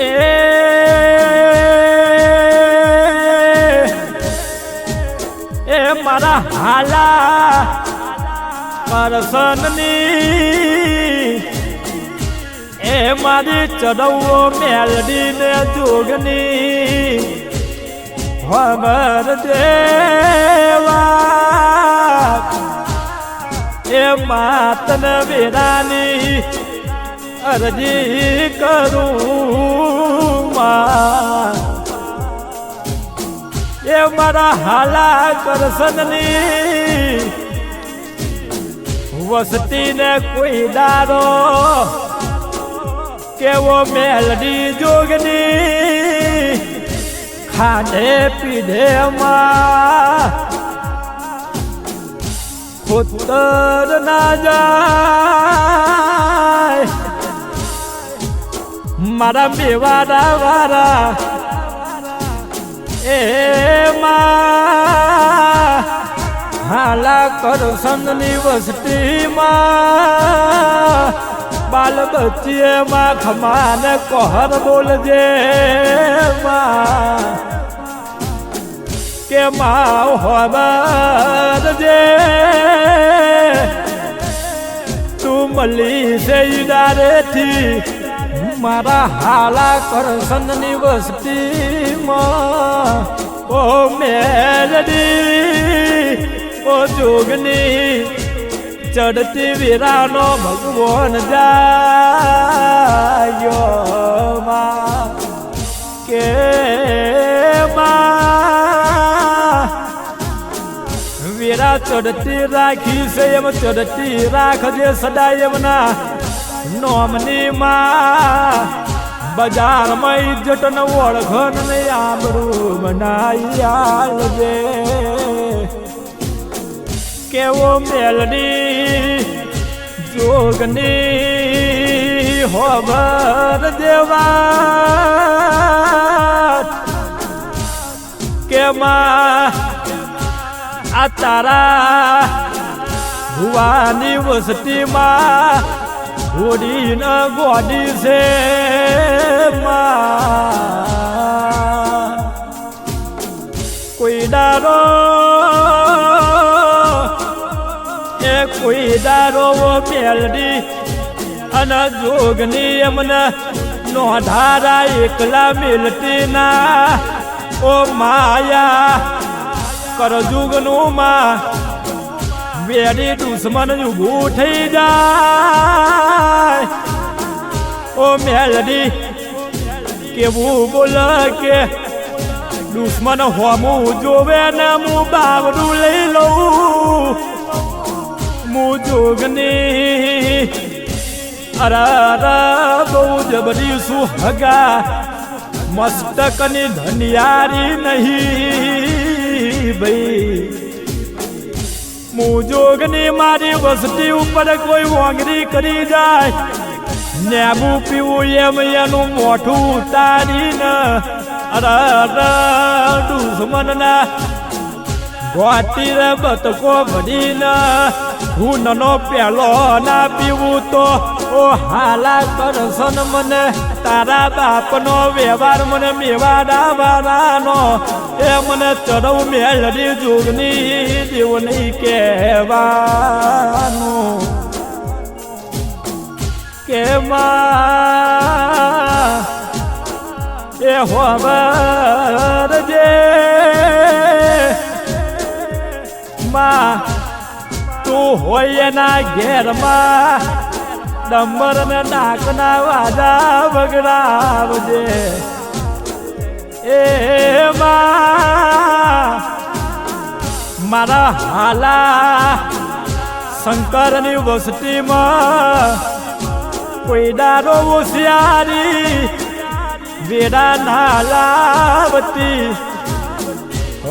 એ મારા હાલા કરસનની એ મારી ચડવો મેલડી ને જોગની ખબર દેવા એ માતન વેરાની અરજી કરું માં એ મારા હાલા કરસનની વસતી ને કોઈ દારો કેવો મેલડી જોગની ખાધે પીધે માં ખોતર ના જાય મારા મેવાડા વાળા એ માં હાલા કરસનની વસતીમાં બાલ બચ્ચીએ માં ખમાને કોહર બોલજે માં કે માં ખબર જે તું મળી છે ઈડારેથી મારા હાલા કરસનની વસતીમાં ઓ મેલડી ઓ જોગની ચડતી વીરાનો ભગવાન જાયો માં કે માં વીરા ચડતી રાખી છે એમ ચડતી રાખજે સદાય એમના નોમની માં બજારમાં ઇજ્જત ન ઓળખન ને આબરૂ બનાવી આલજે કેવો મેલડી જોગની ખબર દેવા કે માં આ તારા ભુવાની વસતીમાં ઘોડી ન ગોડી છે માં કોઈ દારો એ કોઈ દારો મેલડી અને જોગની એમને નો ધારા એકલા મિલતી ના ઓ માયા કરજુગનું માં વેડી દુશ્મન ઊભું થઈ જાય ઓ મેલડી કેવું બોલ કે દુશ્મન હોમું જોવે ને હું બાવરું લઈ લઉં હું જોગની અરા બહુ જબરી શું હગા મસ્તકની ધનિયારી નહીં ભાઈ હું જોગની મારી વસતી ઉપર કોઈ વાંગરી કરી જાય નેબુ પીવું એમ એનું મોઠું ઉતારીને અરા દુશ્મનના ગોતી રે બતકો ભરીને હું નનો પેલો ના પીવું તો ઓ હાલા કરસન મને તારા બાપનો વ્યવહાર મને મેવાડા વાળાનો એ મને ચડવ મેલડી જોગની દેવની કહેવાનું કે માં એ ખબર જે માં તું હોય એના ઘેરમાં ડમર ને નાકના વાજા વગડાવજે એ માં મારા હાલા શંકરની વસતીમાં કોઈ દારો હોશિયારી વેડા ના લાવતી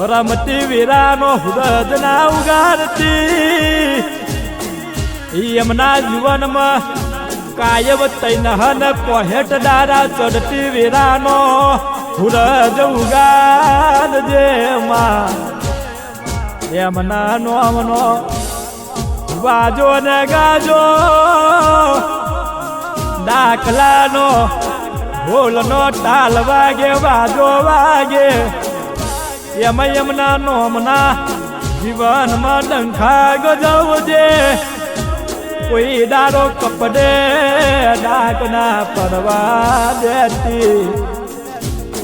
રમતી વીરાનો હુરદ ના ઉગાડતી એમના જીવનમાં કાયમ તૈનહન કોહેટ દારા ચડતી વીરાનો હુરદ ઉગાડજે માં એમના નોમનો વાજો ને ગાજો દાખલાનો ઢોલનો તાલ વાગે વાજો વાગે એમાં એમના નોમના જીવનમાં ડંખા ગજવજે કોઈ દારો કપડે ડાકના પરવા દેતી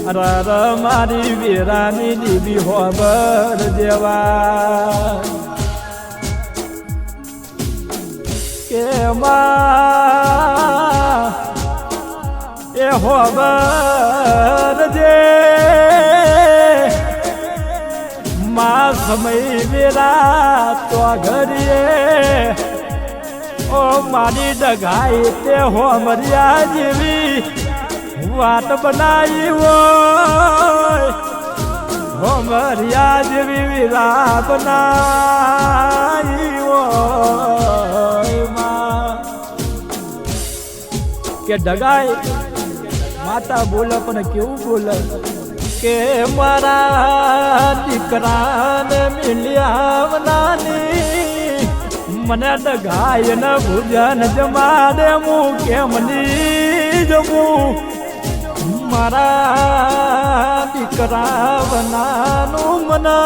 અરર મારી વીરાની દીવી હોબર જેવા કે એ હોબર જે માં સમય વેરા તો ઘડીએ ઓ મારી ડગાઈ તે હોમરિયા જેવી વાત બનાવી હોય હોમરિયા જેવી વીરા બનાવી હોય કે ડગાઈ માતા બોલે પણ કેવું બોલે કે મારા દીકરાને મિલ્યા નાની મને ડગાય ને ભુજન જમાડે હું કેમની જમું મારા દીકરા બનાનું મને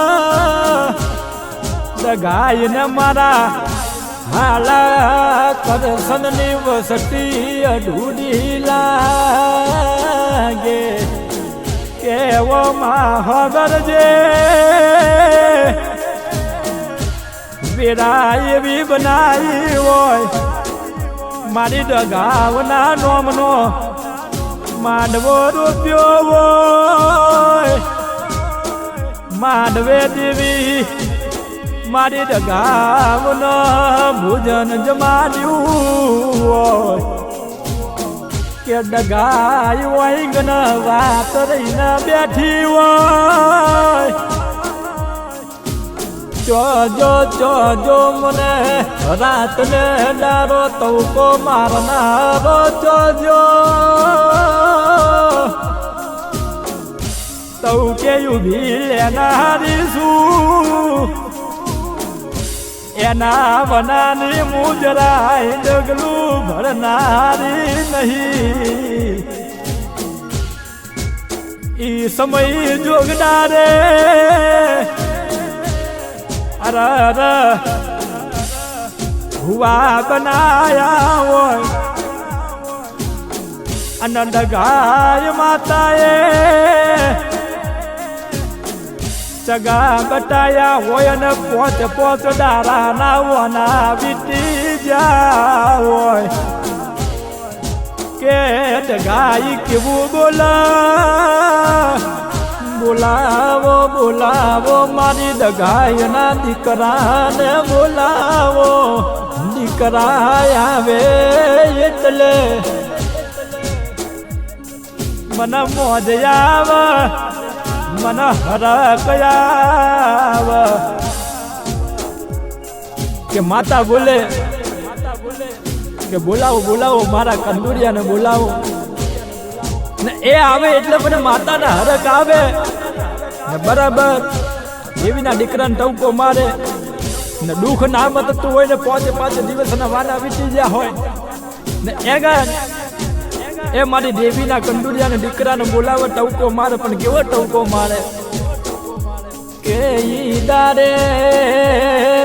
ડગાય ને મારા હાલા કરસનની વસતી અઢૂડી લાગે કેવો માહગર જે વેરા એવી બનાવી હોય મારી ડગાવના નોમનો માંડવો રૂપ્યો હોય માંડવે દેવી મારી ડગાવનો ભોજન જમાડ્યું હોય કે ડગાય હોય ગન વાત રહીને બેઠી હોય ચોજો મને રાતને ડારો તવકો મારનારો ચોજો તવકે ઉભી લેનારીશું એના વનાની મુજરાય ડગલું ભરનારી નહીં ઈ સમય જોગનારે અરર હુવા બનાયા હોય આનંદ ગાય માતાએ સગા બટાયા હોય ને પોચ દારા નાવાના વીતી જા હોય કે ડગાઈ કેવું બોલાવો મારી ડગાયના દીકરાને બોલાવો દીકરા આવે એટલે મને મોજ આવે મને હરક આવે કે માતા બોલે કે બોલાવો મારા કંદુરિયાને બોલાવો ને એ આવે એટલે મને માતાના હરક આવે ને બરાબર દેવીના દીકરાને ટવકો મારે ને દુઃખ ના મતતું હોય ને પાંચ દિવસના વાના વીતી ગયા હોય ને એ મારી દેવીના કંદુરિયાને દીકરાને બોલાવે ટવકો મારે પણ કેવો ટવકો મારે કે ઈ દારે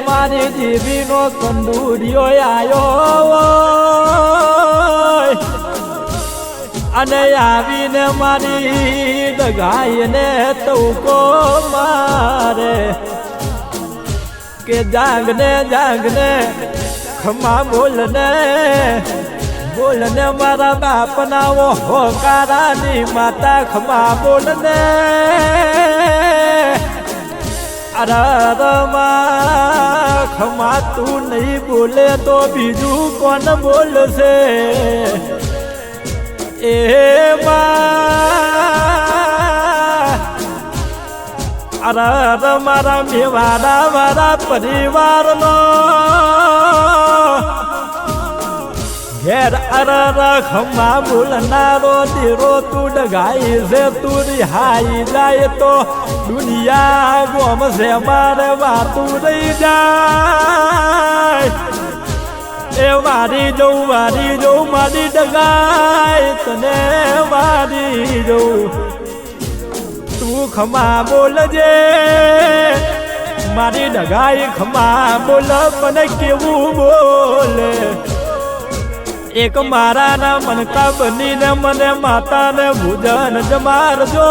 મારી દેવીનો કંદુરિયો આયો અને આવીને મારી ડગાઈને ટવકો મારે કે જાગને ખમા બોલને મારા બાપના હોકારાની માતા ખમા બોલને અરરમાં ખમા તું નહીં બોલે તો બીજું કોણ બોલશે અરર મારા મેવાડા મારા પરિવારનો ઘેર અરર ખમા બોલનારો દીરો તું ડગાઈ છે તું રિહાઈ જાય તો દુનિયા ગોમશે મારે વાતું રહી જાય એ વારી જવું મારી ડગાઈ તને વાર મારી જવું તું ખમા બોલજે મારી ડગાઈ ખમા બોલ પણ કેવું બોલે એક મારા ના મનકા બનીને મને માતાને ભોજન જમારજો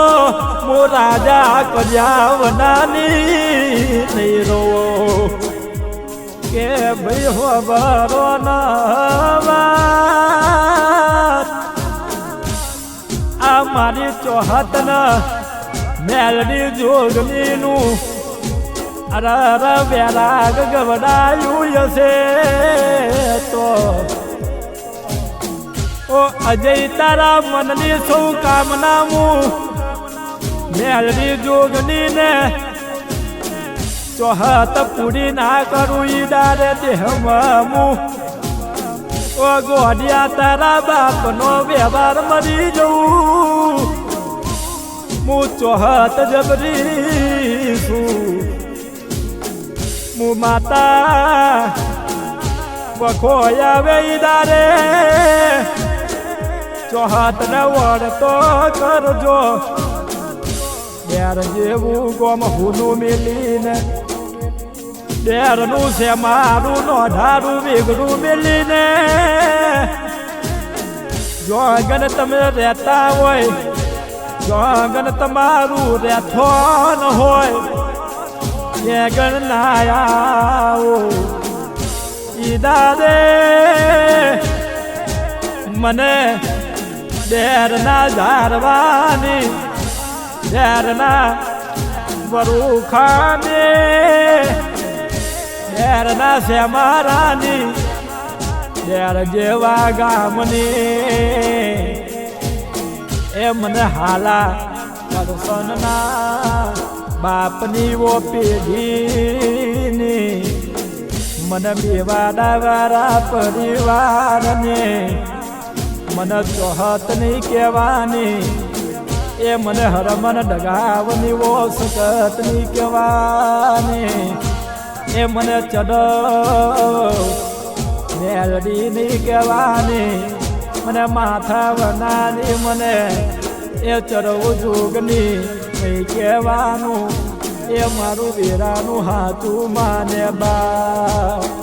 મો રાજા કર્યા વનાની નહીં રો કે ભાઈ હોબરો ના આ મારી ચોહત ના મેલડી જોગની નું અરર વેરાગ ગવડાયું હશે તો ઓ અજય તારા મનની સૌ કામના હું મેલડી જોગની ને ચોહત પૂરી ના કરું ઈડારે દેહમાં હું ઓ ગોડિયા તારા બાપનો વ્યવહાર મરી જવું હું ચોહત જબરી છું હું માતા બખોયા વેદારે ચોહત ને વળતો કરજો ડેર જેવું ગોમ હુનું મેલીને ડેરનું છે મારું નોઢારું વેગડું મેલીને જો આગળ તમે રહેતા હોય જો આગળ તમારું રહેથોન હોય એ ગણ ના આવો ઈદારે મને ડેરના ઝારવાની ડેરના વરુખાને ડેરના શ્યામારાની ડેર જેવા ગામની એ મને હાલા કરસનના બાપની ઓ પેઢીની મને બેવાડા વાળા પરિવારને મને ચોહત નહીં કહેવાની એ મને હરમન ડગાવની ઓ સકત નહીં કહેવાની એ મને ચડ મેલડી નહીં કહેવાની મને માથા વનાની મને એ ચરવું જોગની નહીં કહેવાનું એ મારું વેરાનું હાથું માને બા